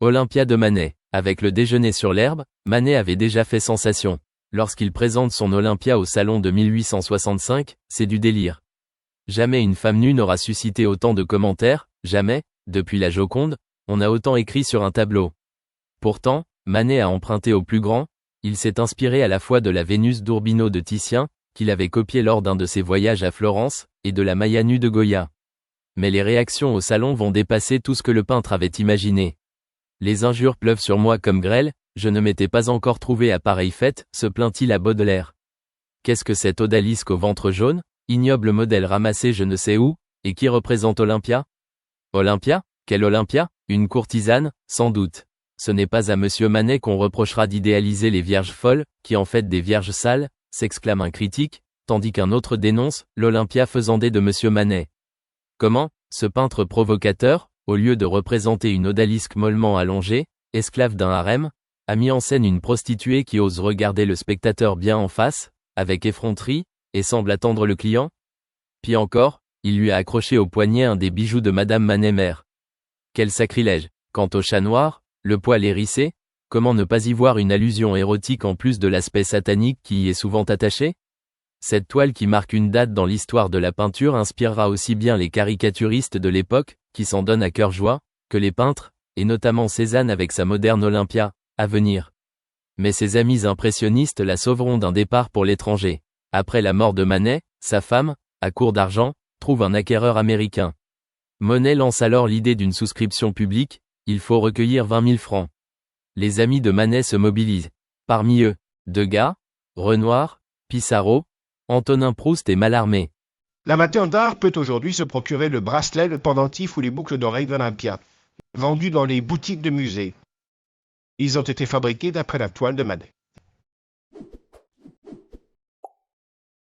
Olympia de Manet. Avec le déjeuner sur l'herbe, Manet avait déjà fait sensation. Lorsqu'il présente son Olympia au salon de 1865, c'est du délire. Jamais une femme nue n'aura suscité autant de commentaires, jamais, depuis la Joconde, on a autant écrit sur un tableau. Pourtant, Manet a emprunté au plus grand, il s'est inspiré à la fois de la Vénus d'Urbino de Titien, qu'il avait copiée lors d'un de ses voyages à Florence, et de la Maya nue de Goya. Mais les réactions au salon vont dépasser tout ce que le peintre avait imaginé. Les injures pleuvent sur moi comme grêle, je ne m'étais pas encore trouvé à pareille fête, se plaint-il à Baudelaire. Qu'est-ce que cet odalisque au ventre jaune, ignoble modèle ramassé je ne sais où, et qui représente Olympia? Olympia? Quelle Olympia? Une courtisane, sans doute. Ce n'est pas à Monsieur Manet qu'on reprochera d'idéaliser les vierges folles, qui en fait des vierges sales, s'exclame un critique, tandis qu'un autre dénonce l'Olympia faisandée de Monsieur Manet. Comment, ce peintre provocateur, au lieu de représenter une odalisque mollement allongée, esclave d'un harem, a mis en scène une prostituée qui ose regarder le spectateur bien en face, avec effronterie, et semble attendre le client? Pis encore, il lui a accroché au poignet un des bijoux de Madame Manet-mère. Quel sacrilège! Quant au chat noir, le poil hérissé, comment ne pas y voir une allusion érotique en plus de l'aspect satanique qui y est souvent attaché? Cette toile qui marque une date dans l'histoire de la peinture inspirera aussi bien les caricaturistes de l'époque, qui s'en donnent à cœur joie, que les peintres, et notamment Cézanne avec sa moderne Olympia, à venir. Mais ses amis impressionnistes la sauveront d'un départ pour l'étranger. Après la mort de Manet, sa femme, à court d'argent, trouve un acquéreur américain. Monet lance alors l'idée d'une souscription publique, il faut recueillir 20 000 francs. Les amis de Manet se mobilisent. Parmi eux, Degas, Renoir, Pissarro, Antonin Proust et Mallarmé. L'amateur d'art peut aujourd'hui se procurer le bracelet, le pendentif ou les boucles d'oreilles d'Olympia, vendus dans les boutiques de musées. Ils ont été fabriqués d'après la toile de Manet.